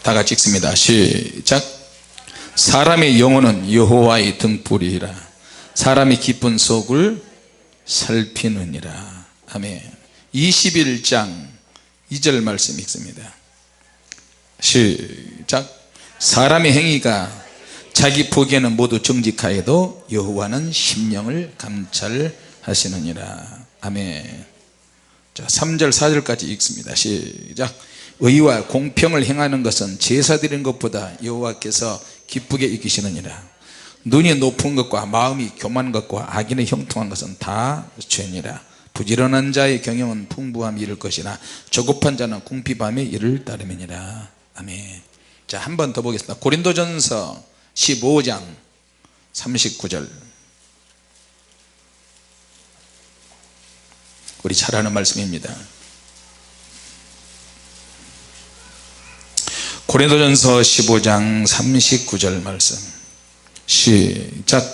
다 같이 읽습니다. 시작. 사람의 영혼은 여호와의 등불이라 사람의 깊은 속을 살피느니라. 아멘. 21장 2절 말씀 읽습니다. 시작. 사람의 행위가 자기 보기에는 모두 정직하여도 여호와는 심령을 감찰하시느니라. 아멘. 자, 3절 4절까지 읽습니다. 시작. 의와 공평을 행하는 것은 제사 드리는 것보다 여호와께서 기쁘게 여기시느니라. 눈이 높은 것과 마음이 교만한 것과 악인의 형통한 것은 다 죄니라. 부지런한 자의 경영은 풍부함이 이를 것이나 조급한 자는 궁핍함에 이를 따름이니라. 아멘. 자, 한 번 더 보겠습니다. 고린도전서 15장 39절. 우리 잘 아는 말씀입니다. 고린도전서 15장 39절 말씀. 시작.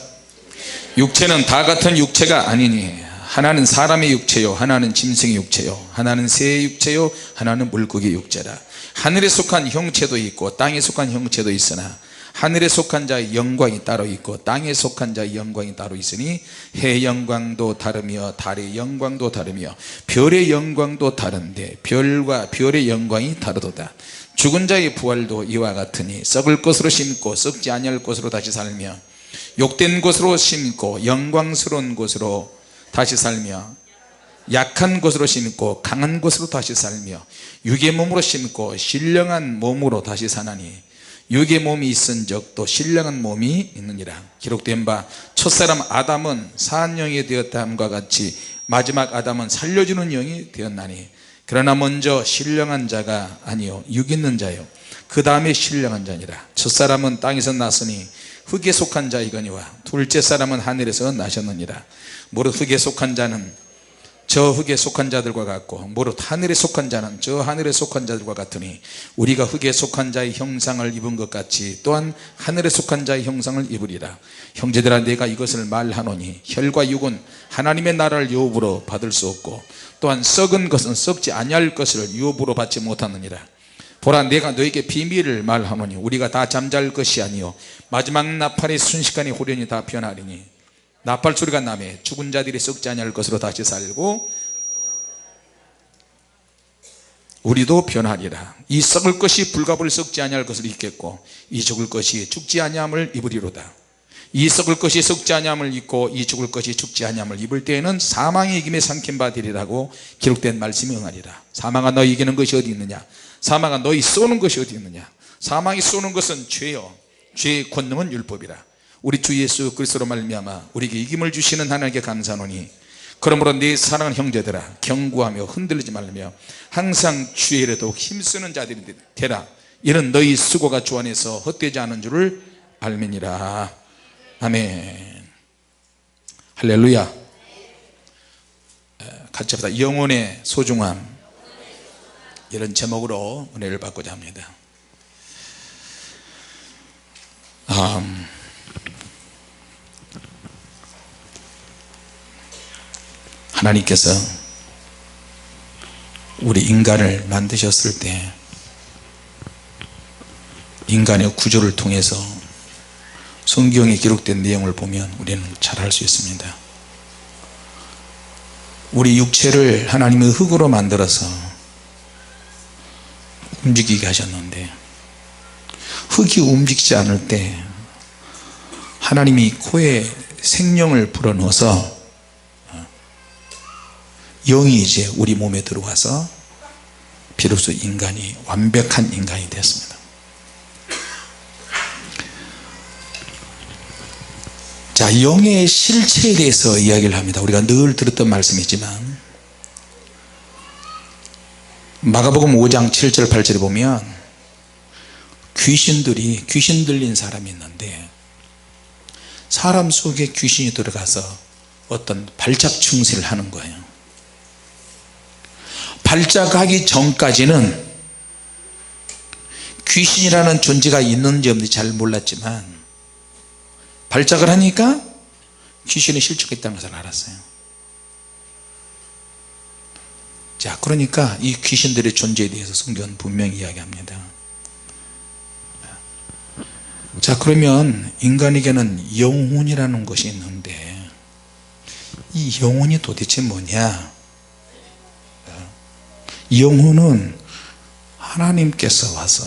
육체는 다 같은 육체가 아니니 하나는 사람의 육체요 하나는 짐승의 육체요 하나는 새의 육체요 하나는 물고기의 육체라. 하늘에 속한 형체도 있고 땅에 속한 형체도 있으나 하늘에 속한 자의 영광이 따로 있고 땅에 속한 자의 영광이 따로 있으니 해의 영광도 다르며 달의 영광도 다르며 별의 영광도 다른데 별과 별의 영광이 다르도다. 죽은 자의 부활도 이와 같으니 썩을 것으로 심고 썩지 아니할 것으로 다시 살며 욕된 것으로 심고 영광스러운 것으로 다시 살며 약한 것으로 심고 강한 것으로 다시 살며 육의 몸으로 심고 신령한 몸으로 다시 사나니 육의 몸이 있은즉 또 신령한 몸이 있느니라. 기록된 바 첫사람 아담은 사한 영이 되었다 함과 같이 마지막 아담은 살려주는 영이 되었나니 그러나 먼저 신령한 자가 아니요 육 있는 자요 그 다음에 신령한 자니라. 첫사람은 땅에서 났으니 흙에 속한 자이거니와 둘째 사람은 하늘에서 나셨느니라. 무릇 흙에 속한 자는 저 흙에 속한 자들과 같고 무릇 하늘에 속한 자는 저 하늘에 속한 자들과 같으니 우리가 흙에 속한 자의 형상을 입은 것 같이 또한 하늘에 속한 자의 형상을 입으리라. 형제들아 내가 이것을 말하노니 혈과 육은 하나님의 나라를 유업으로 받을 수 없고 또한 썩은 것은 썩지 아니할 것을 유업으로 받지 못하느니라. 보라 내가 너에게 비밀을 말하노니 우리가 다 잠잘 것이 아니요 마지막 나팔의 순식간에 호련히 다 변하리니 나팔 소리가 나매 죽은 자들이 썩지 아니할 것으로 다시 살고 우리도 변하리라. 이 썩을 것이 불가불 썩지 아니할 것을 입겠고 이 죽을 것이 죽지 아니함을 입으리로다. 이 썩을 것이 썩지 아니함을 입고 이 죽을 것이 죽지 아니함을 입을 때에는 사망의 이김에 삼킨 바 되리라고 기록된 말씀이 응하리라. 사망아 너희 이기는 것이 어디 있느냐? 사망아 너희 쏘는 것이 어디 있느냐? 사망이 쏘는 것은 죄요 죄의 권능은 율법이라. 우리 주 예수 그리스도로 말미암아 우리에게 이김을 주시는 하나님께 감사하노니 그러므로 내 사랑하는 형제들아 경고하며 흔들리지 말며 항상 주의 일에 더욱 힘쓰는 자들이 되라. 이는 너희 수고가 주 안에서 헛되지 않은 줄을 알미니라. 아멘. 할렐루야. 같이 합시다. 영혼의 소중함, 이런 제목으로 은혜를 받고자 합니다. 하나님께서 우리 인간을 만드셨을 때 인간의 구조를 통해서 성경에 기록된 내용을 보면 우리는 잘 알 수 있습니다. 우리 육체를 하나님이 흙으로 만들어서 움직이게 하셨는데 흙이 움직이지 않을 때 하나님이 코에 생명을 불어넣어서 영이 이제 우리 몸에 들어와서 비로소 인간이 완벽한 인간이 되었습니다. 자, 영의 실체에 대해서 이야기를 합니다. 우리가 늘 들었던 말씀이지만 마가복음 5장 7절 8절에 보면 귀신 들린 사람이 있는데 사람 속에 귀신이 들어가서 어떤 발작 증세를 하는 거예요. 발작하기 전까지는 귀신이라는 존재가 있는지 없는지 잘 몰랐지만 발작을 하니까 귀신이 실체가 있다는 것을 알았어요. 자, 그러니까 이 귀신들의 존재에 대해서 성경은 분명히 이야기합니다. 자, 그러면 인간에게는 영혼이라는 것이 있는데 이 영혼이 도대체 뭐냐? 영혼은 하나님께서 와서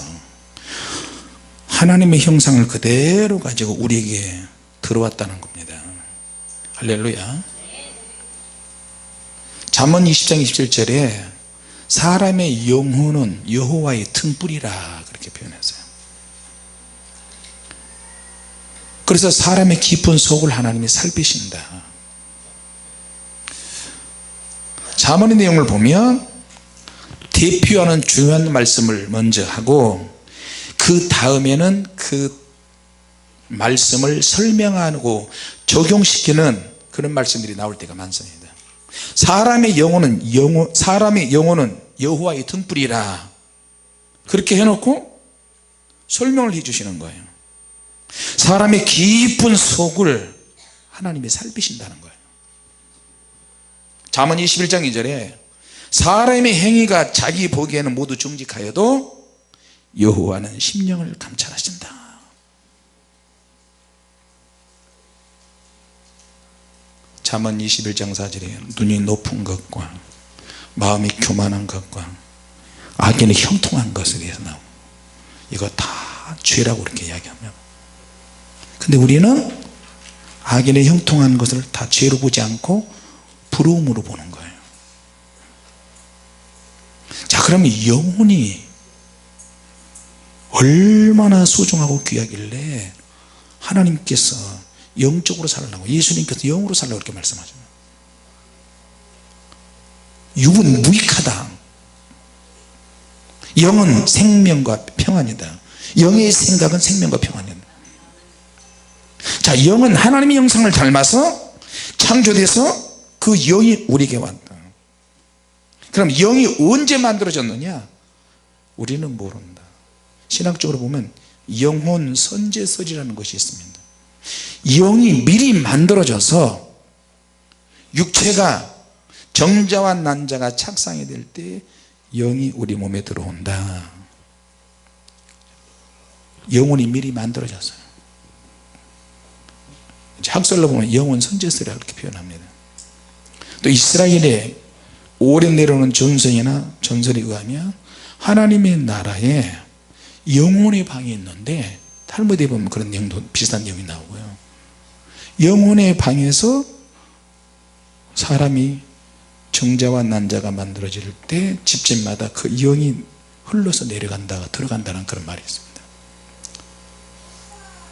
하나님의 형상을 그대로 가지고 우리에게 들어왔다는 겁니다. 할렐루야. 잠언 20장 27절에 사람의 영혼은 여호와의 등불이라 그렇게 표현했어요. 그래서 사람의 깊은 속을 하나님이 살피신다. 잠언의 내용을 보면 대표하는 중요한 말씀을 먼저 하고 그 다음에는 그 말씀을 설명하고 적용시키는 그런 말씀들이 나올 때가 많습니다. 사람의 영혼은 여호와의 등불이라 그렇게 해놓고 설명을 해 주시는 거예요. 사람의 깊은 속을 하나님이 살피신다는 거예요. 잠언 21장 2절에 사람의 행위가 자기 보기에는 모두 정직하여도 여호와는 심령을 감찰하신다. 잠언 21장 4절에 눈이 높은 것과 마음이 교만한 것과 악인의 형통한 것에 대해서 나오고 이거 다 죄라고 그렇게 이야기합니다. 근데 우리는 악인의 형통한 것을 다 죄로 보지 않고 부러움으로 보는 거예요. 자, 그러면 영혼이 얼마나 소중하고 귀하길래 하나님께서 영적으로 살라고, 예수님께서 영으로 살라고 그렇게 말씀하죠. 육은 무익하다. 영은 생명과 평안이다. 영의 생각은 생명과 평안이다. 자, 영은 하나님의 형상을 닮아서 창조돼서 그 영이 우리에게 왔다. 그럼 영이 언제 만들어졌느냐? 우리는 모른다. 신학적으로 보면 영혼 선제설이라는 것이 있습니다. 영이 미리 만들어져서 육체가 정자와 난자가 착상이 될 때 영이 우리 몸에 들어온다. 영혼이 미리 만들어졌어요. 학설로 보면 영혼 선제설이라고 그렇게 표현합니다. 또 이스라엘의 오래 내려오는 전설에 의하면 하나님의 나라에 영혼의 방이 있는데 탈무드에 보면 그런 내용도 비슷한 내용이 나오고요. 영혼의 방에서 사람이 정자와 난자가 만들어질 때 집집마다 그 영이 흘러서 내려간다, 들어간다는 그런 말이 있습니다.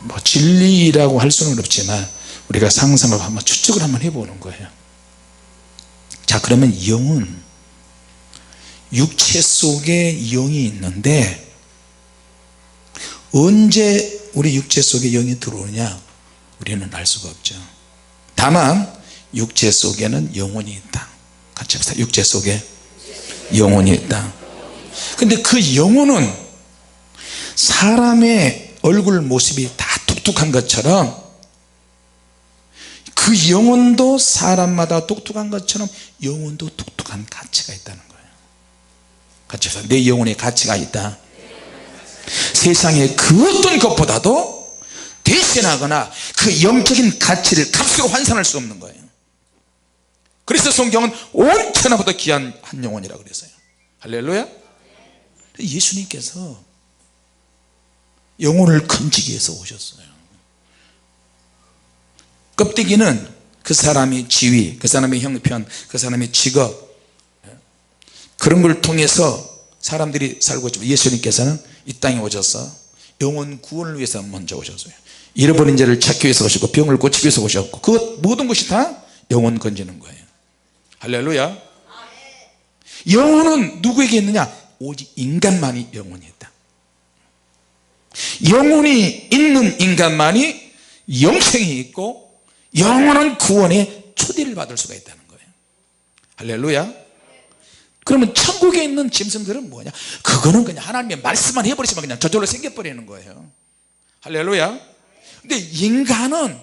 뭐 진리라고 할 수는 없지만 우리가 상상을 한번 추측을 한번 해보는 거예요. 자, 그러면 영은 육체 속에 영이 있는데 언제 우리 육체 속에 영이 들어오느냐 우리는 알 수가 없죠. 다만 육체 속에는 영혼이 있다. 같이 합시다. 육체 속에 영혼이 있다. 근데 그 영혼은 사람의 얼굴 모습이 다 독특한 것처럼 그 영혼도 사람마다 독특한 것처럼 영혼도 독특한 가치가 있다는 거예요. 같이 합시다. 내 영혼에 가치가 있다. 세상의 그 어떤 것보다도 대신하거나 그 영적인 가치를 값으로 환산할 수 없는 거예요. 그래서 성경은 온 천하보다 귀한 한 영혼이라고 그랬어요. 할렐루야. 예수님께서 영혼을 건지기 위해서 오셨어요. 껍데기는 그 사람의 지위, 그 사람의 형편, 그 사람의 직업, 그런 걸 통해서 사람들이 살고 있지만 예수님께서는 이 땅에 오셔서 영혼 구원을 위해서 먼저 오셨어요. 잃어버린 자를 찾기 위해서 오셨고 병을 고치기 위해서 오셨고 그 모든 것이 다 영혼 건지는 거예요. 할렐루야. 영혼은 누구에게 있느냐? 오직 인간만이 영혼이 있다. 영혼이 있는 인간만이 영생이 있고 영원한 구원의 초대를 받을 수가 있다는 거예요. 할렐루야. 그러면 천국에 있는 짐승들은 뭐냐? 그거는 그냥 하나님의 말씀만 해버리시면 그냥 저절로 생겨버리는 거예요. 할렐루야. 근데 인간은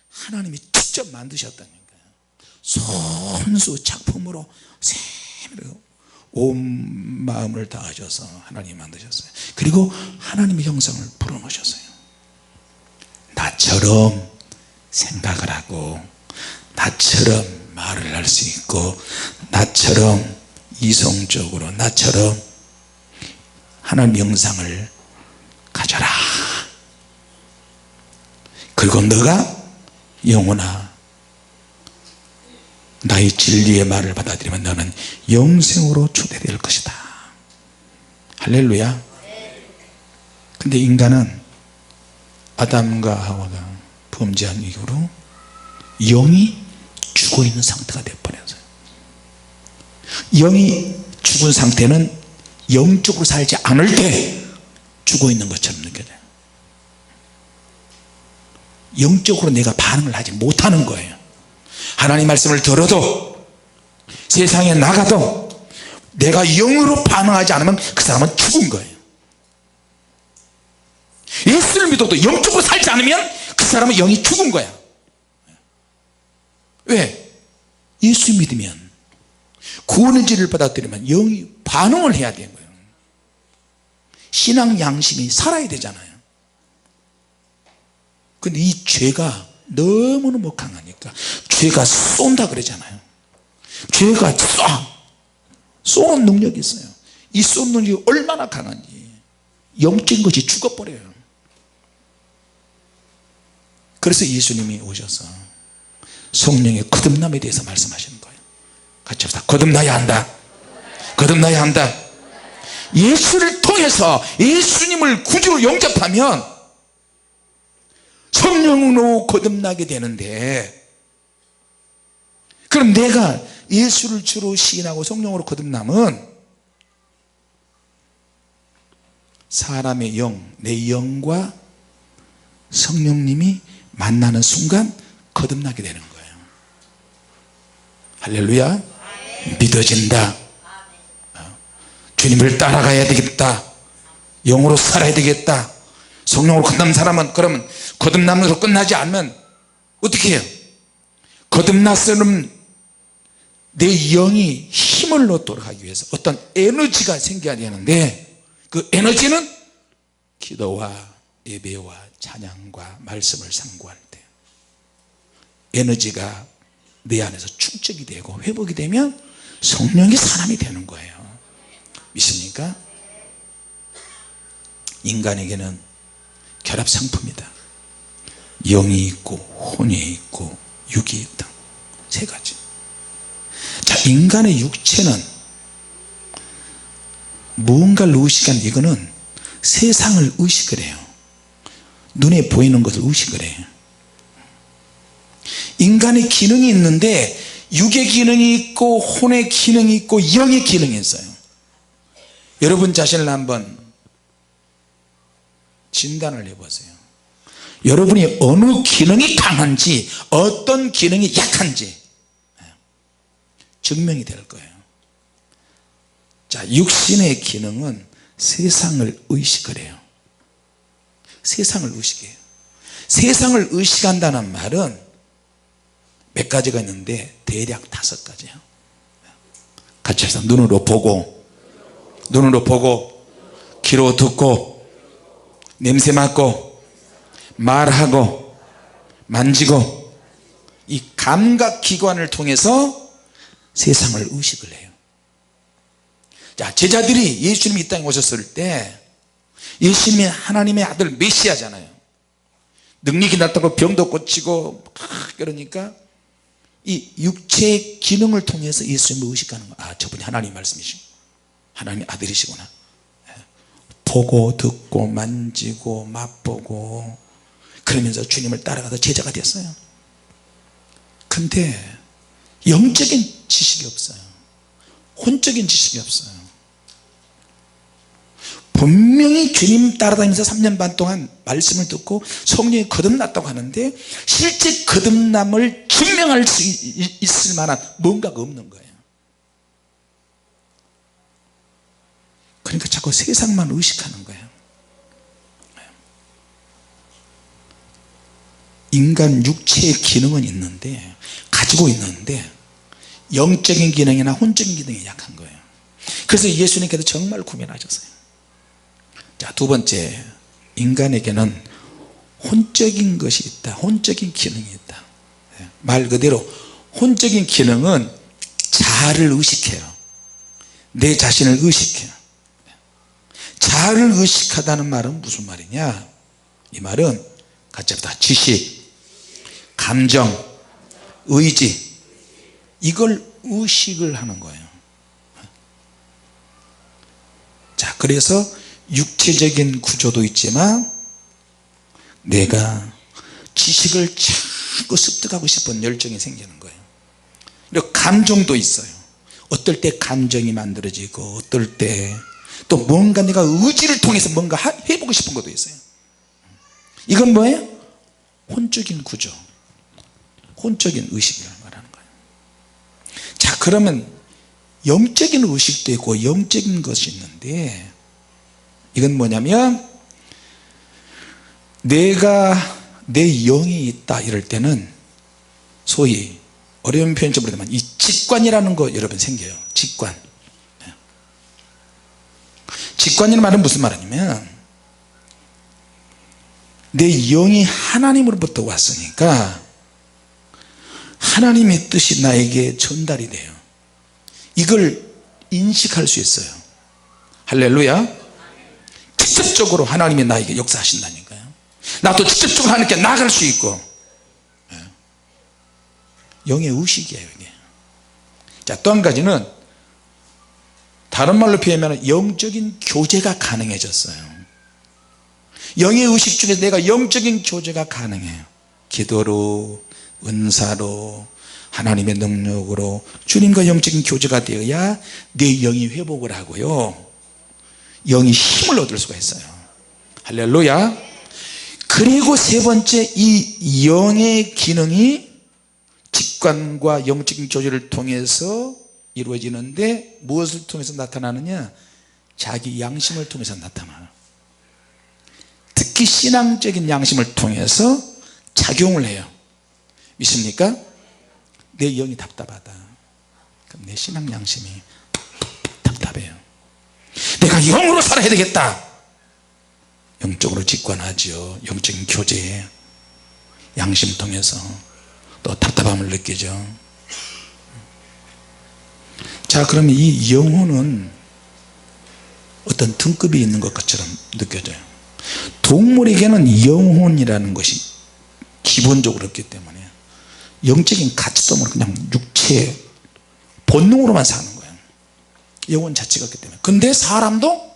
하나님이 직접 만드셨다는 거예요. 손수 작품으로 온 마음을 다하셔서 하나님이 만드셨어요. 그리고 하나님의 형상을 불어넣으셨어요. 나처럼 생각을 하고 나처럼 말을 할 수 있고 나처럼 이성적으로 나처럼 하나님 영상을 가져라. 그리고 너가 영혼아 나의 진리의 말을 받아들이면 너는 영생으로 초대될 것이다. 할렐루야. 근데 인간은 아담과 하와가 범죄한 이후로 영이 죽어있는 상태가 되어버렸어요. 영이 죽은 상태는 영적으로 살지 않을 때 죽어있는 것처럼 느껴져요. 영적으로 내가 반응을 하지 못하는 거예요. 하나님 말씀을 들어도 세상에 나가도 내가 영으로 반응하지 않으면 그 사람은 죽은 거예요. 예수를 믿어도 영적으로 살지 않으면 그 사람은 영이 죽은 거야. 왜? 예수 믿으면 구원의 진리를 받아들이면 영이 반응을 해야 되는 거예요. 신앙 양심이 살아야 되잖아요. 근데 이 죄가 너무너무 강하니까 죄가 쏜다 그러잖아요. 죄가 쏘는 능력이 있어요. 이 쏘는 능력이 얼마나 강한지 영적인 것이 죽어버려요. 그래서 예수님이 오셔서 성령의 거듭남에 대해서 말씀하시는 거예요. 같이 합시다. 거듭나야 한다. 거듭나야 한다. 예수를 통해서 예수님을 구주로 영접하면 성령으로 거듭나게 되는데, 그럼 내가 예수를 주로 시인하고 성령으로 거듭남은 사람의 영, 내 영과 성령님이 만나는 순간 거듭나게 되는 거예요. 할렐루야. 믿어진다. 주님을 따라가야 되겠다. 영으로 살아야 되겠다. 성령으로 거듭난 사람은 그러면 거듭남으로 끝나지 않으면 어떻게 해요? 거듭났으면 내 영이 힘을 얻도록 하기 위해서 어떤 에너지가 생겨야 되는데, 그 에너지는 기도와 예배와 찬양과 말씀을 상고할 때 에너지가 내 안에서 축적이 되고 회복이 되면 성령의 사람이 되는 거예요. 믿습니까? 인간에게는 결합상품이다. 영이 있고 혼이 있고 육이 있다. 세 가지. 자, 인간의 육체는 무언가를 의식하는, 이거는 세상을 의식을 해요. 눈에 보이는 것을 의식을 해요. 인간의 기능이 있는데 육의 기능이 있고 혼의 기능이 있고 영의 기능이 있어요. 여러분 자신을 한번 진단을 해보세요. 여러분이 어느 기능이 강한지 어떤 기능이 약한지 증명이 될 거예요. 자, 육신의 기능은 세상을 의식을 해요. 세상을 의식해요. 세상을 의식한다는 말은 몇 가지가 있는데 대략 5가지예요. 같이 해서 눈으로 보고, 눈으로 보고, 귀로 듣고, 냄새 맡고, 말하고, 만지고, 이 감각기관을 통해서 세상을 의식을 해요. 자, 제자들이 예수님이 이 땅에 오셨을 때 예수님이 하나님의 아들 메시아잖아요. 능력이 났다고 병도 고치고 그러니까 이 육체의 기능을 통해서 예수님을 의식하는 거예요. 아, 저분이 하나님 말씀이시고 하나님의 아들이시구나. 보고 듣고 만지고 맛보고 그러면서 주님을 따라가서 제자가 됐어요. 근데 영적인 지식이 없어요. 혼적인 지식이 없어요. 분명히 주님 따라다니면서 3년 반 동안 말씀을 듣고 성령이 거듭났다고 하는데 실제 거듭남을 증명할 수 있을 만한 뭔가가 없는 거예요. 그러니까 자꾸 세상만 의식하는 거예요. 인간 육체의 기능은 있는데, 가지고 있는데 영적인 기능이나 혼적인 기능이 약한 거예요. 그래서 예수님께서 정말 고민하셨어요. 자, 두 번째, 인간에게는 혼적인 것이 있다. 혼적인 기능이 있다. 말 그대로 혼적인 기능은 자아를 의식해요. 내 자신을 의식해요. 자아를 의식하다는 말은 무슨 말이냐, 이 말은 같이 합시다. 지식, 감정, 의지, 이걸 의식을 하는 거예요. 자, 그래서 육체적인 구조도 있지만 내가 지식을 자꾸 습득하고 싶은 열정이 생기는 거예요. 그리고 감정도 있어요. 어떨 때 감정이 만들어지고 어떨 때 또 뭔가 내가 의지를 통해서 뭔가 해보고 싶은 것도 있어요. 이건 뭐예요? 혼적인 구조, 혼적인 의식이라는 말하는 거예요. 자, 그러면 영적인 의식도 있고 영적인 것이 있는데, 이건 뭐냐면 내가 내 영이 있다 이럴 때는 소위 어려운 표현인지 모르지만 이 직관이라는 거 여러분 생겨요. 직관. 직관이라는 말은 무슨 말이냐면 내 영이 하나님으로부터 왔으니까 하나님의 뜻이 나에게 전달이 돼요. 이걸 인식할 수 있어요. 할렐루야. 직접적으로 하나님이 나에게 역사하신다니까요. 나도 직접적으로 하나님께 나아갈 수 있고, 영의 의식이에요 이게. 자, 또 한 가지는 다른 말로 표현하면 영적인 교제가 가능해졌어요. 영의 의식 중에서 내가 영적인 교제가 가능해요. 기도로, 은사로, 하나님의 능력으로 주님과 영적인 교제가 되어야 내 영이 회복을 하고요, 영이 힘을 얻을 수가 있어요. 할렐루야. 그리고 세 번째, 이 영의 기능이 직관과 영적인 교제를 통해서 이루어지는데 무엇을 통해서 나타나느냐, 자기 양심을 통해서 나타나요. 특히 신앙적인 양심을 통해서 작용을 해요. 믿습니까? 내 영이 답답하다. 그럼 내 신앙 양심이 답답해요. 내가 영으로 살아야 되겠다. 영적으로 직관하죠. 영적인 교제, 양심 통해서 또 답답함을 느끼죠. 자, 그러면 이 영혼은 어떤 등급이 있는 것처럼 느껴져요. 동물에게는 영혼이라는 것이 기본적으로 없기 때문에 영적인 가치도 모르고 그냥 육체 본능으로만 사는 거예요. 영혼 자체가 없기 때문에. 근데 사람도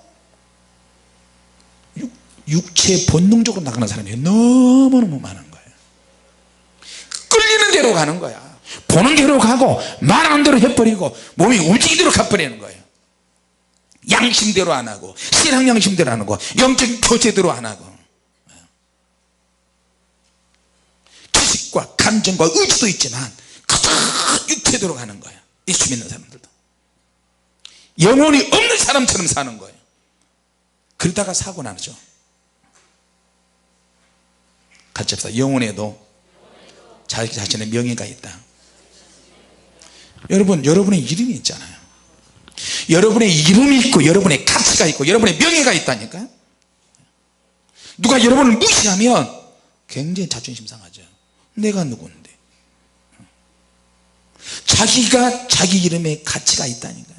육체 본능적으로 나가는 사람이 너무너무 많은 거예요. 끌리는 대로 가는 거야. 보는 대로 가고 말하는 대로 해버리고 몸이 움직이는 대로 가버리는 거예요. 양심대로 안 하고 신앙 양심대로 안 하고 영적인 교제대로 안 하고 지식과 감정과 의지도 있지만 그저 육체대로 가는 거예요. 예수 믿는 사람들도 영혼이 없는 사람처럼 사는 거예요. 그러다가 사고 나죠. 같이 합시다. 영혼에도 자기 자신의 명예가 있다. 여러분, 여러분의 이름이 있잖아요. 여러분의 이름이 있고 여러분의 가치가 있고 여러분의 명예가 있다니까요. 누가 여러분을 무시하면 굉장히 자존심 상하죠. 내가 누군데. 자기가 자기 이름에 가치가 있다니까요.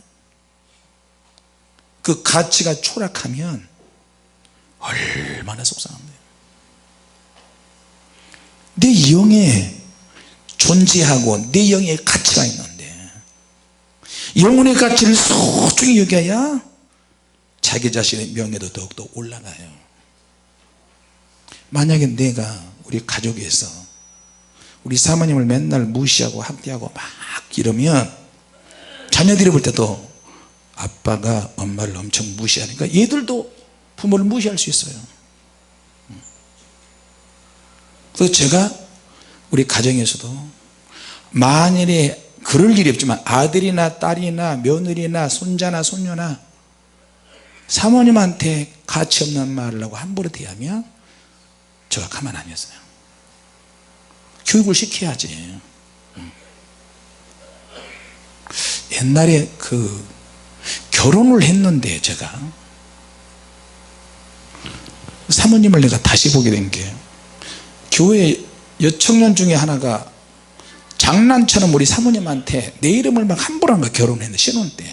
그 가치가 추락하면 얼마나 속상한데요. 내 영에 존재하고 내 영에 가치가 있는데 영혼의 가치를 소중히 여겨야 자기 자신의 명예도 더욱더 올라가요. 만약에 내가 우리 가족에서 우리 사모님을 맨날 무시하고 학대하고 막 이러면 자녀들이 볼 때도 아빠가 엄마를 엄청 무시하니까 얘들도 부모를 무시할 수 있어요. 그래서 제가 우리 가정에서도 만일에 그럴 일이 없지만 아들이나 딸이나 며느리나 손자나 손녀나 사모님한테 가치 없는 말을 하고 함부로 대하면 제가 가만 안 있어요. 교육을 시켜야지. 옛날에 결혼을 했는데 제가 사모님을 내가 다시 보게 된 게 교회 여청년 중에 하나가 장난처럼 우리 사모님한테 내 이름을 막 함부로 한 거, 결혼했는데 신혼 때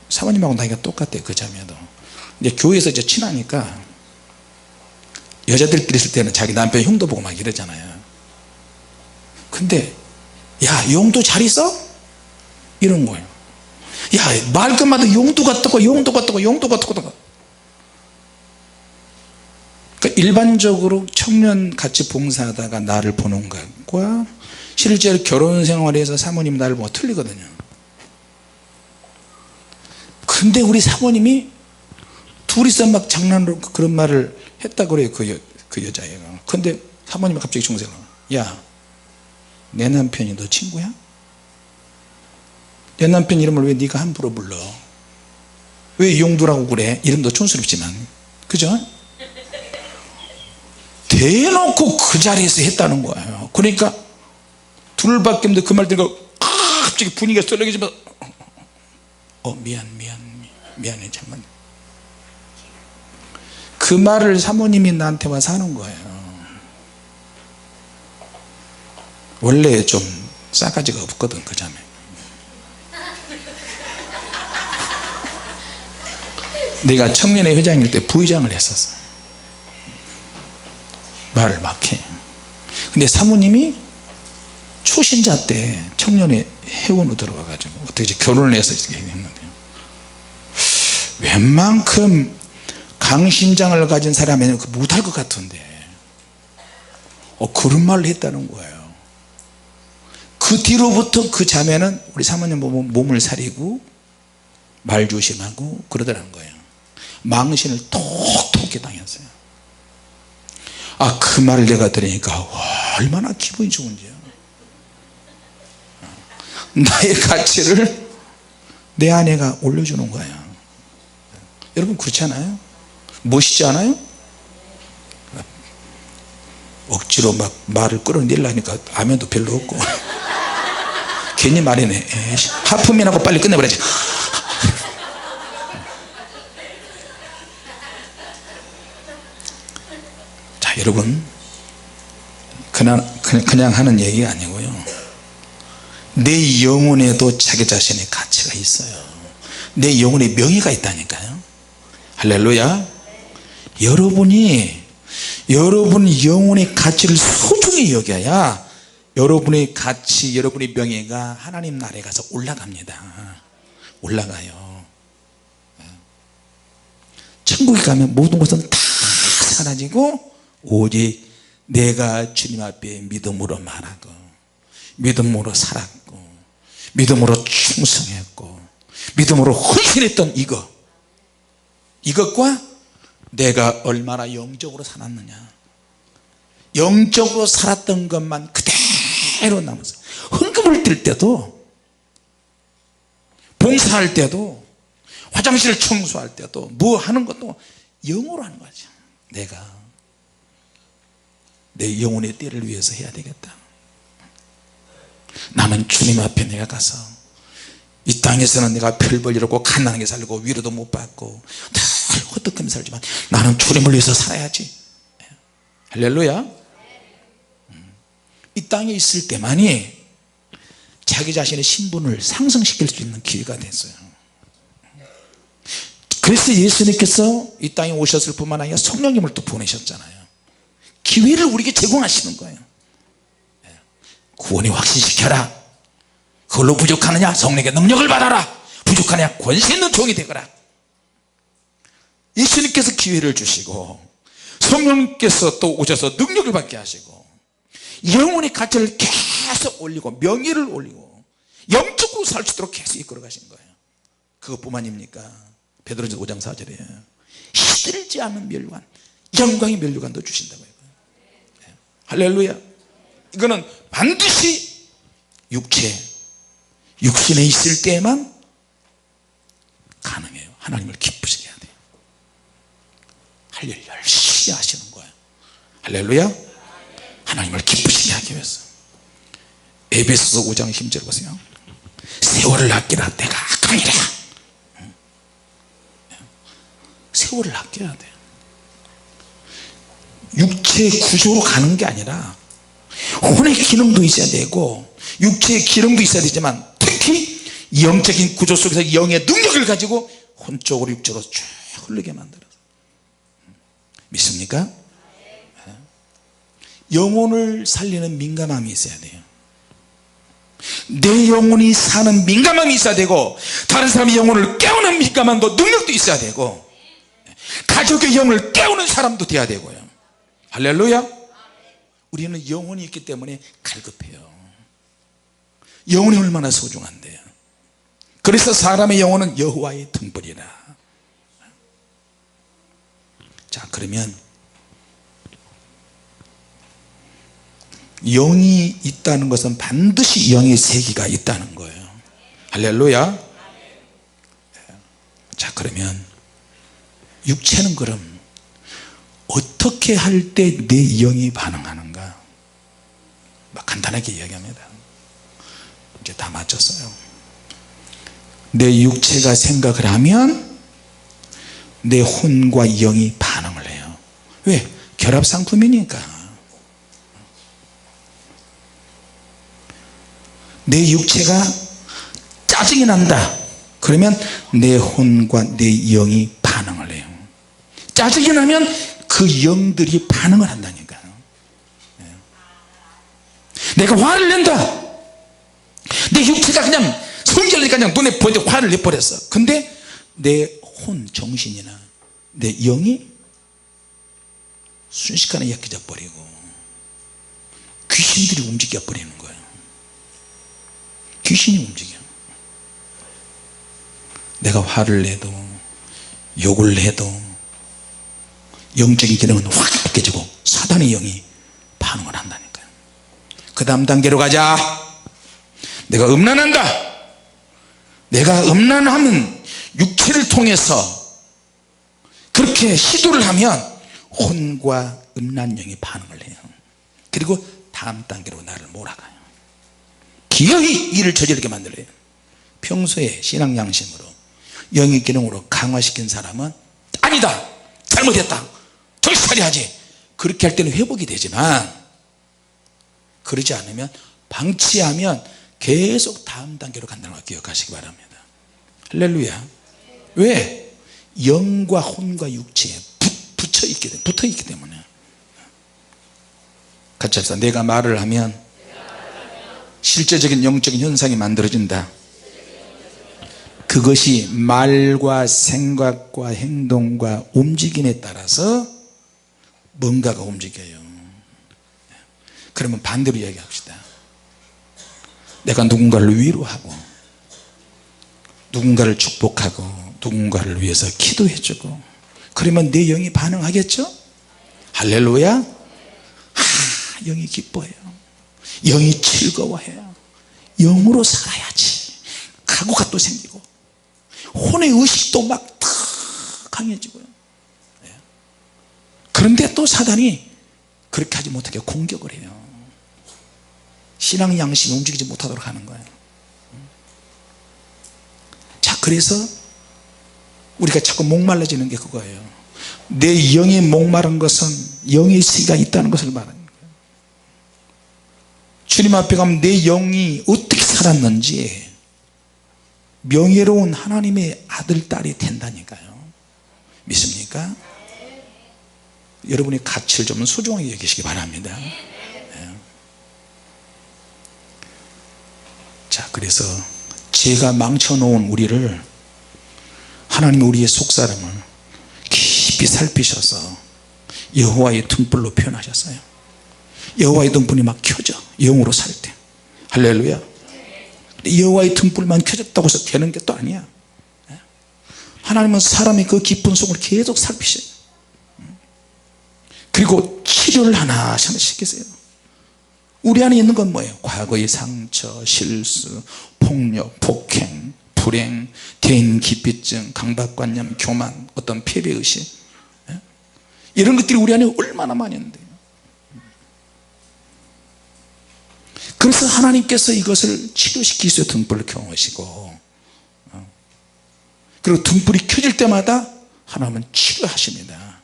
사모님하고 나이가 똑같대 그 자매도. 이제 교회에서 이제 친하니까 여자들끼리 있을 때는 자기 남편 흉도 보고 막 이러잖아요. 근데 야 용도 잘 있어? 이런 거예요. 야 말끝마다 용도가 뜨고 용도가 뜨고 용도가 뜨고. 그러니까 일반적으로 청년 같이 봉사하다가 나를 보는 것과 실제로 결혼 생활에서 사모님 나를 보고 틀리거든요. 근데 우리 사모님이 둘이서 막 장난으로 그런 말을 했다고 그래요. 그 여자애가. 근데 사모님이 갑자기 중생을, 야 내 남편이 너 친구야? 내 남편 이름을 왜 네가 함부로 불러? 왜 용두라고 그래? 이름도 촌스럽지만, 그죠? 대놓고 그 자리에서 했다는 거예요. 그러니까 둘밖에 없는데 그 말 들으니까 갑자기 분위기가 썰렁해지면서 미안해 잠깐만. 그 말을 사모님이 나한테 와서 하는 거예요. 원래 좀 싸가지가 없거든 그 자매. 내가 청년회 회장일 때 부회장을 했었어. 말을 막 해. 근데 사모님이 초신자 때 청년회 회원으로 들어와가지고 어떻게 결혼을 해서 이렇게 했는데, 웬만큼 강심장을 가진 사람에는 못할 것 같은데 그런 말을 했다는 거예요. 그 뒤로부터 그 자매는 우리 사모님 보면 몸을 사리고 말 조심하고 그러더라는 거예요. 망신을 톡톡히 당했어요. 그 말을 내가 들으니까 얼마나 기분이 좋은지요. 나의 가치를 내 아내가 올려주는 거예요. 여러분 그렇지 않아요? 멋있지 않아요? 억지로 막 말을 끌어내려니까 아멘도 별로 없고 괜히 말해내. 하품이나고 빨리 끝내버려야지. 자 여러분, 그냥 하는 얘기가 아니고요, 내 영혼에도 자기 자신의 가치가 있어요. 내 영혼의 명예가 있다니까요. 할렐루야. 여러분이 영혼의 가치를 소중히 여겨야 여러분의 가치, 여러분의 명예가 하나님 나라에 가서 올라갑니다. 올라가요. 천국에 가면 모든 것은 다 사라지고 오직 내가 주님 앞에 믿음으로 말하고 믿음으로 살았고 믿음으로 충성했고 믿음으로 헌신했던 이것과 내가 얼마나 영적으로 살았느냐, 영적으로 살았던 것만 그대로 남았어. 헌금을 뜰 때도, 봉사할 때도, 화장실 청소할 때도, 뭐 하는 것도 영으로 하는 거죠. 내가 내 영혼의 때를 위해서 해야 되겠다. 나는 주님 앞에 내가 가서 이 땅에서는 내가 별 볼 일 없고 가난하게 살고 위로도 못 받고 다 어떻게 살지만 나는 주님을 위해서 살아야지. 할렐루야. 이 땅에 있을 때만이 자기 자신의 신분을 상승시킬 수 있는 기회가 됐어요. 그래서 예수님께서 이 땅에 오셨을 뿐만 아니라 성령님을 또 보내셨잖아요. 기회를 우리에게 제공하시는 거예요. 구원이 확신시켜라. 그걸로 부족하느냐, 성령의 능력을 받아라. 부족하느냐, 권세 있는 종이 되거라. 예수님께서 기회를 주시고 성령님께서 또 오셔서 능력을 받게 하시고 영혼의 가치를 계속 올리고 명예를 올리고 영적으로 살 수 있도록 계속 이끌어 가신 거예요. 그것뿐만입니까? 베드로전서 5장 4절에 시들지 않은 멸관, 영광의 멸관도 주신다고 해요. 할렐루야. 이거는 반드시 육신에 있을 때만 가능해요. 하나님을 기쁘시게 해야 돼요. 할 일 열심히 하시는 거예요. 할렐루야. 하나님을 기쁘시게 하기 위해서. 에베소서 5장 10절 보세요. 세월을 아끼라, 내가 강이라. 세월을 아껴야 돼요. 육체의 구조로 가는 게 아니라 혼의 기능도 있어야 되고 육체의 기능도 있어야 되지만 특히 영적인 구조 속에서 영의 능력을 가지고 혼적으로 육적으로 쭉 흐르게 만들어서 믿습니까? 영혼을 살리는 민감함이 있어야 돼요. 내 영혼이 사는 민감함이 있어야 되고 다른 사람의 영혼을 깨우는 민감함도 능력도 있어야 되고 가족의 영혼을 깨우는 사람도 돼야 되고요. 할렐루야. 우리는 영혼이 있기 때문에 갈급해요. 영혼이 얼마나 소중한데요. 그래서 사람의 영혼은 여호와의 등불이라. 자, 그러면 영이 있다는 것은 반드시 영의 세계가 있다는 거예요. 할렐루야. 자, 그러면 육체는 그럼 어떻게 할 때 내 영이 반응하는가? 간단하게 이야기합니다. 이제 다 맞췄어요. 내 육체가 생각을 하면 내 혼과 영이 반응을 해요. 왜? 결합상품이니까. 내 육체가 짜증이 난다 그러면 내 혼과 내 영이 반응을 해요. 짜증이 나면 그 영들이 반응을 한다니까요. 내가 화를 낸다, 내 육체가 그냥 성질내니까 그냥 눈에 보이는데 화를 내버렸어. 근데 내 혼, 정신이나 내 영이 순식간에 약해져 버리고 귀신들이 움직여 버리는 거예요. 귀신이 움직여. 내가 화를 내도 욕을 해도 영적인 기능은 확 깨지고 사단의 영이 반응을 한다니까요. 그 다음 단계로 가자. 내가 음란한다. 내가 음란하면 육체를 통해서 그렇게 시도를 하면 혼과 음란 영이 반응을 해요. 그리고 다음 단계로 나를 몰아가요. 기어이 일을 저지르게 만들어요. 평소에 신앙 양심으로 영의 기능으로 강화시킨 사람은 아니다, 잘못했다, 정신 차려야지, 그렇게 할 때는 회복이 되지만 그러지 않으면 방치하면 계속 다음 단계로 간다는 걸 기억하시기 바랍니다. 할렐루야. 왜? 영과 혼과 육체에 붙어있기 때문에. 같이 합시다. 내가 말을 하면 실제적인 영적인 현상이 만들어진다. 그것이 말과 생각과 행동과 움직임에 따라서 뭔가가 움직여요. 그러면 반대로 이야기합시다. 내가 누군가를 위로하고 누군가를 축복하고 누군가를 위해서 기도해주고 그러면 내 영이 반응하겠죠? 할렐루야. 영이 기뻐해요. 영이 즐거워해요. 영으로 살아야지 각오가 또 생기고 혼의 의식도 막 탁 강해지고요. 그런데 또 사단이 그렇게 하지 못하게 공격을 해요. 신앙 양심이 움직이지 못하도록 하는 거예요. 자, 그래서 우리가 자꾸 목말라지는 게 그거예요. 내 영이 목마른 것은 영의 세계가 있다는 것을 말하는 거예요. 주님 앞에 가면 내 영이 어떻게 살았는지 명예로운 하나님의 아들 딸이 된다니까요. 믿습니까? 여러분의 가치를 좀 소중하게 여기시기 바랍니다. 네. 자, 그래서 죄가 망쳐놓은 우리를 하나님이 우리의 속사람을 깊이 살피셔서 여호와의 등불로 표현하셨어요. 여호와의 등불이 막 켜져, 영으로 살 때. 할렐루야. 여호와의 등불만 켜졌다고 해서 되는 게 또 아니야. 하나님은 사람의 그 깊은 속을 계속 살피셔요. 그리고 치료를 하나씩 시키세요. 우리 안에 있는 건 뭐예요? 과거의 상처, 실수, 폭력, 폭행, 불행, 대인 기피증, 강박관념, 교만, 어떤 패배의식, 이런 것들이 우리 안에 얼마나 많이 있는데요. 그래서 하나님께서 이것을 치료시키기 위해서 등불을 켜놓으시고, 그리고 등불이 켜질 때마다 하나님은 치료하십니다.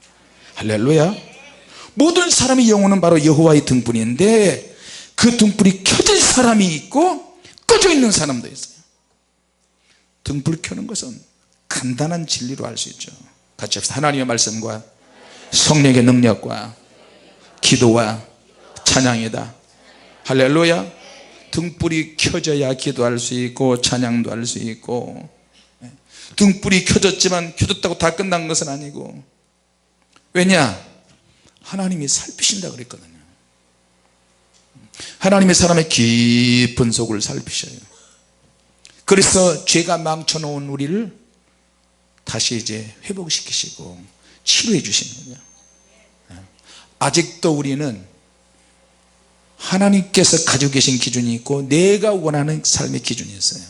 할렐루야. 모든 사람의 영혼은 바로 여호와의 등불인데 그 등불이 켜진 사람이 있고 꺼져 있는 사람도 있어요. 등불 켜는 것은 간단한 진리로 알 수 있죠. 같이 합시다. 하나님의 말씀과 성령의 능력과 기도와 찬양이다. 할렐루야. 등불이 켜져야 기도할 수 있고 찬양도 할 수 있고, 등불이 켜졌지만 켜졌다고 다 끝난 것은 아니고, 왜냐? 하나님이 살피신다 그랬거든요. 하나님의 사람의 깊은 속을 살피셔요. 그래서 죄가 망쳐놓은 우리를 다시 이제 회복시키시고 치료해 주시는 거예요. 아직도 우리는 하나님께서 가지고 계신 기준이 있고 내가 원하는 삶의 기준이 있어요.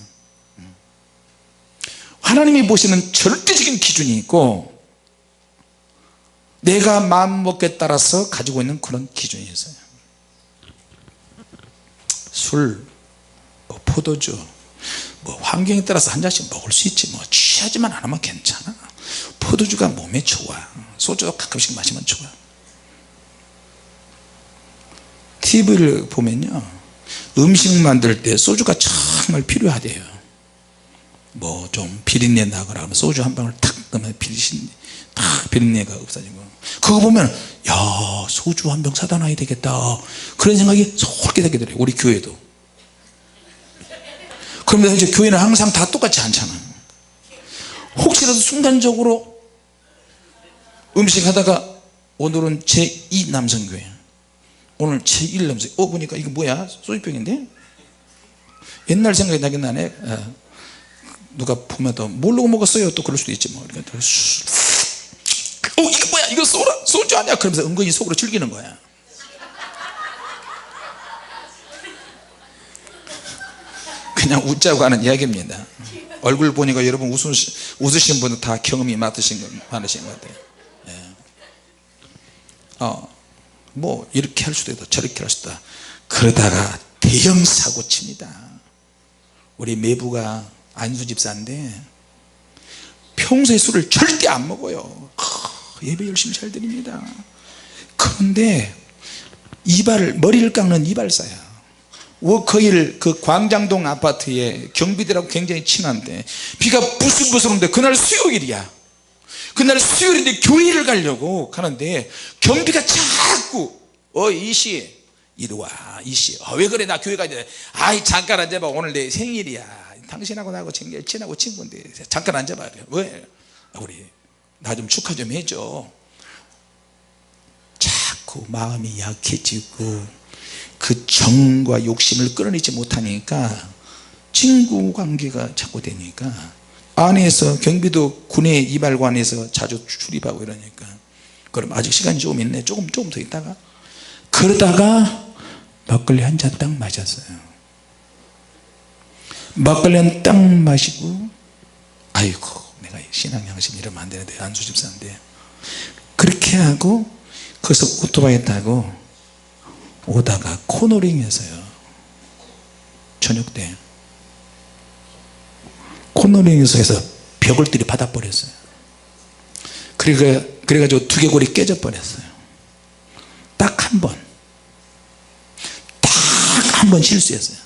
하나님이 보시는 절대적인 기준이 있고 내가 마음먹기에 따라서 가지고 있는 그런 기준이 있어요. 술, 뭐 포도주, 뭐 환경에 따라서 한 잔씩 먹을 수 있지, 뭐 취하지만 않으면 괜찮아. 포도주가 몸에 좋아. 소주도 가끔씩 마시면 좋아. TV를 보면요, 음식 만들 때 소주가 정말 필요하대요. 뭐 좀 비린내 나거나 하면 소주 한 방울 탁 넣으면 비린내가 없어지고, 그거 보면 야, 소주 한 병 사다 놔야 되겠다, 그런 생각이 솔깃 하게 되더라고요. 우리 교회도. 그런데 이제 교회는 항상 다 똑같지 않잖아요. 혹시라도 순간적으로 음식 하다가 오늘은 제2 남성교회, 오늘 제1 남성, 보니까 이거 뭐야, 소주병인데? 옛날 생각이 나긴 나네. 누가 보면 또 모르고 먹었어요, 또 그럴 수도 있지 뭐. 이거 뭐야, 이거 소주 아니야, 그러면서 은근히 속으로 즐기는 거야. 그냥 웃자고 하는 이야기입니다. 얼굴 보니까 여러분 웃으신 분은 다 경험이 많으신 것 같아요. 뭐 이렇게 할 수도 있다, 저렇게 할 수도 있다. 그러다가 대형 사고 칩니다. 우리 매부가 안수 집사인데 평소에 술을 절대 안 먹어요. 예배 열심히 잘 드립니다. 그런데 머리를 깎는 이발사야. 워커힐 그 광장동 아파트에 경비들하고 굉장히 친한데 비가 부슬부슬 오는데 그날 수요일이야. 그날 수요일인데 교회를 가려고 가는데 경비가 자꾸 이씨 이리 와, 이씨 왜 그래, 나 교회 가야 돼. 아이 잠깐 앉아봐, 오늘 내 생일이야. 당신하고 나하고 친하고 친구인데 잠깐 앉아봐. 왜? 우리 나 좀 축하 좀 해줘. 자꾸 마음이 약해지고 그 정과 욕심을 끌어내지 못하니까 친구 관계가 자꾸 되니까, 안에서 경비도 군의 이발관에서 자주 출입하고 이러니까, 그럼 아직 시간이 조금 있네, 조금 더 있다가, 그러다가 막걸리 한 잔 딱 마셨어요. 막걸리 한 딱 마시고, 아이고 내가 신앙 양심 이러면 안 되는데, 안수 집사인데. 그렇게 하고 거기서 오토바이 타고 오다가 코너링에서요, 저녁 때 코너링에서 벽을 들이받아 버렸어요. 그래가지고 두개골이 깨져 버렸어요. 딱 한 번 실수했어요.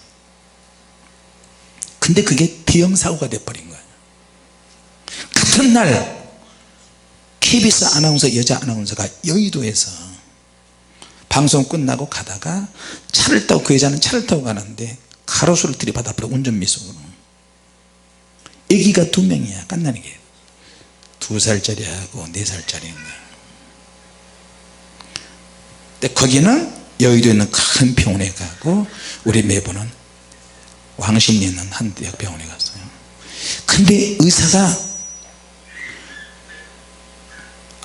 근데 그게 대형 사고가 돼버린 거예요. 같은 날 KBS 아나운서, 여자 아나운서가 여의도에서 방송 끝나고 가다가 차를 타고, 그 여자는 차를 타고 가는데 가로수를 들이받아 버려, 운전미숙으로. 아기가 2명이야, 갓난이 게 2살짜리하고 4살짜리인가. 근데 거기는 여의도에 있는 큰 병원에 가고, 우리 매부는 왕십리에 있는 한 대학병원에 갔어요. 근데 의사가,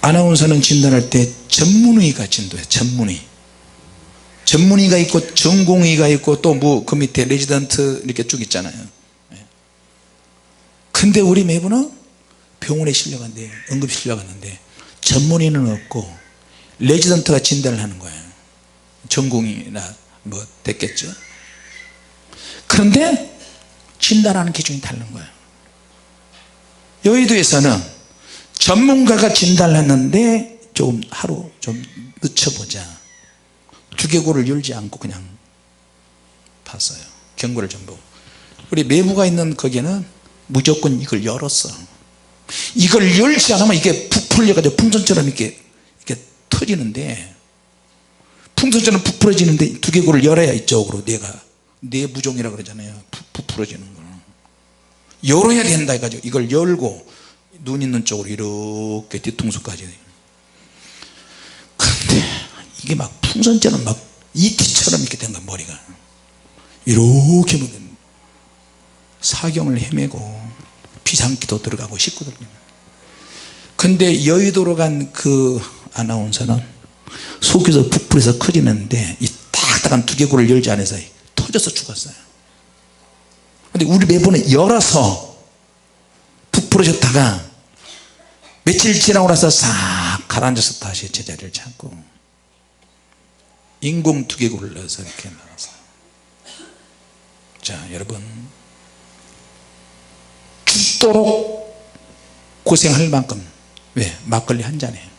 아나운서는 진단할 때 전문의가 진도해. 전문의가 있고 전공의가 있고 또 뭐 그 밑에 레지던트 이렇게 쭉 있잖아요. 근데 우리 매부는 병원에 실려갔는데, 응급실 실려갔는데 전문의는 없고 레지던트가 진단을 하는 거예요. 전공의나 뭐 됐겠죠. 그런데 진단하는 기준이 다른 거예요. 여의도에서는 전문가가 진단을 했는데 조금 하루 좀 늦춰보자. 두개골을 열지 않고 그냥 봤어요. 경고를 전부. 우리 매부가 있는 거기에는 무조건 이걸 열었어. 이걸 열지 않으면 이게 부풀려 가지고 풍선처럼 이렇게 터지는데, 풍선처럼 부풀어지는데 두개골을 열어야 이쪽으로 내가 내부종이라고 그러잖아요. 부풀어지는 거 열어야 된다 해가지고 이걸 열고 눈 있는 쪽으로 이렇게 뒤통수까지. 그런데 이게 막 풍선처럼 막 이티처럼 이렇게 된 거야. 머리가 이렇게 사경을 헤매고 비상기도 들어가고 식구들. 근데 여의도로 간 그 아나운서는 속에서 부풀어서 커지는데 이 딱딱한 두개골을 열지 않아서 터져서 죽었어요. 근데 우리 매부는 열어서 부풀어졌다가 며칠 지나고 나서 싹 가라앉아서 다시 제자리를 찾고 인공 두개골을 넣어서 이렇게 나와서. 자, 여러분, 죽도록 고생할 만큼, 왜? 막걸리 한 잔에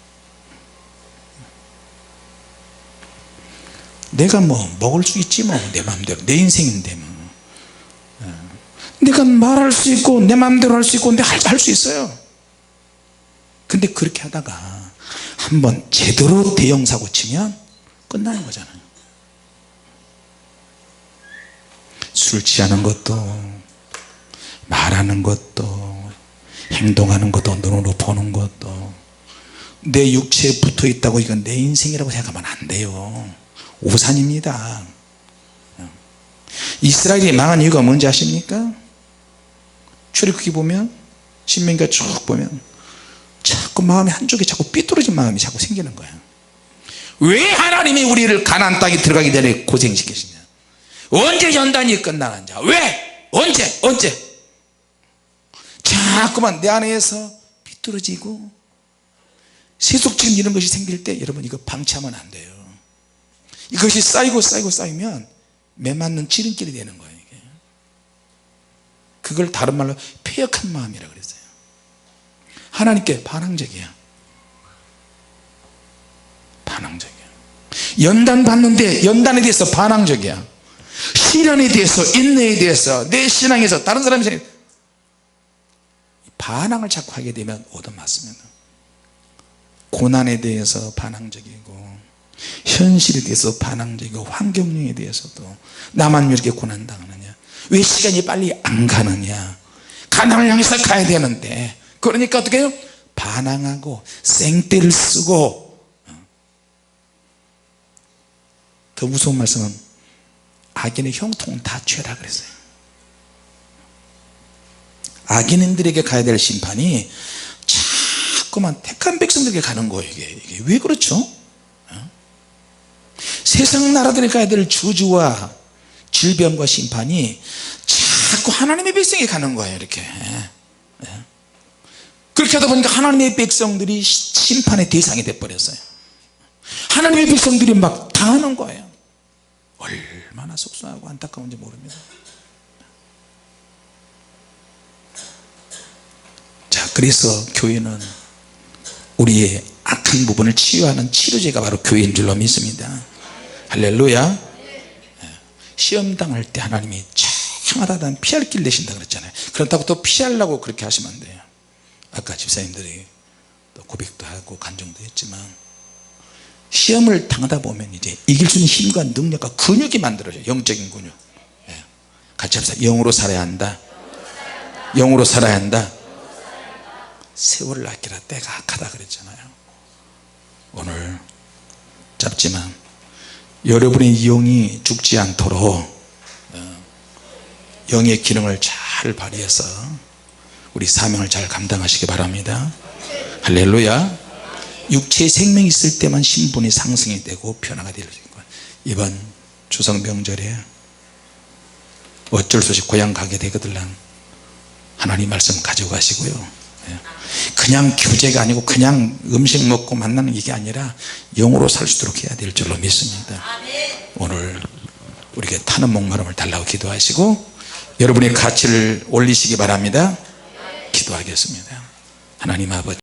내가 뭐 먹을 수 있지 뭐, 내 마음대로 내 인생인데 뭐. 내가 말할 수 있고 내 마음대로 할 수 있고 내가 할 수 있어요. 근데 그렇게 하다가 한번 제대로 대형사고 치면 끝나는 거잖아요. 술 취하는 것도, 말하는 것도, 행동하는 것도, 눈으로 보는 것도 내 육체에 붙어 있다고 이건 내 인생이라고 생각하면 안 돼요. 오산입니다. 이스라엘이 망한 이유가 뭔지 아십니까? 출애굽기 보면, 신명기가 쭉 보면 자꾸 마음이 한쪽에 자꾸 삐뚤어진 마음이 자꾸 생기는 거예요. 왜 하나님이 우리를 가나안 땅에 들어가기 전에 고생시키시냐? 언제 연단이 끝나는지? 왜? 언제? 자꾸만 내 안에서 삐뚤어지고 세속적인 이런 것이 생길 때 여러분 이거 방치하면 안 돼요. 이것이 쌓이면 매맞는 지름길이 되는 거예요. 이게. 그걸 다른 말로 폐역한 마음이라고 그랬어요. 하나님께 반항적이야. 연단 받는데 연단에 대해서 반항적이야. 시련에 대해서, 인내에 대해서, 내 신앙에서 다른 사람이 반항을 자꾸 하게 되면 얻어맞습니다. 고난에 대해서 반항적이고, 현실에 대해서 반항적이고, 환경에 대해서도 나만 왜 이렇게 고난당하느냐, 왜 시간이 빨리 안 가느냐, 가나안을 향해서 가야 되는데. 그러니까 어떻게 해요? 반항하고 생떼를 쓰고. 더 무서운 말씀은 악인의 형통은 다 죄라 그랬어요. 악인들에게 가야 될 심판이 자꾸만 택한 백성들에게 가는 거예요. 이게 왜 그렇죠? 세상 나라들에 가야 될 저주와 질병과 심판이 자꾸 하나님의 백성에게 가는 거예요. 이렇게. 그렇게 하다 보니까 하나님의 백성들이 심판의 대상이 돼버렸어요. 하나님의 백성들이 막 당하는 거예요. 얼마나 속상하고 안타까운지 모릅니다. 자, 그래서 교회는 우리의 악한 부분을 치유하는 치료제가 바로 교회인 줄로 믿습니다. 할렐루야. 시험 당할 때 하나님이 창하다는 피할 길 내신다 그랬잖아요. 그렇다고 또 피하려고 그렇게 하시면 안 돼요. 아까 집사님들이 또 고백도 하고 간증도 했지만, 시험을 당하다 보면 이제 이길 수 있는 힘과 능력과 근육이 만들어져요. 영적인 근육. 같이 합시다. 영으로 살아야 한다. 영으로 살아야 한다. 세월을 아끼라 때가 악하다 그랬잖아요. 오늘 짧지만 여러분의 영이 죽지 않도록 영의 기능을 잘 발휘해서 우리 사명을 잘 감당하시기 바랍니다. 할렐루야. 육체의 생명이 있을 때만 신분이 상승이 되고 변화가 될 수 있고, 이번 추석 명절에 어쩔 수 없이 고향 가게 되거든 하나님 말씀 가지고 가시고요. 그냥 교제가 아니고 그냥 음식 먹고 만나는 이게 아니라 영으로 살 수 있도록 해야 될 줄로 믿습니다. 오늘 우리에게 타는 목마름을 달라고 기도하시고 여러분의 가치를 올리시기 바랍니다. 기도하겠습니다. 하나님 아버지,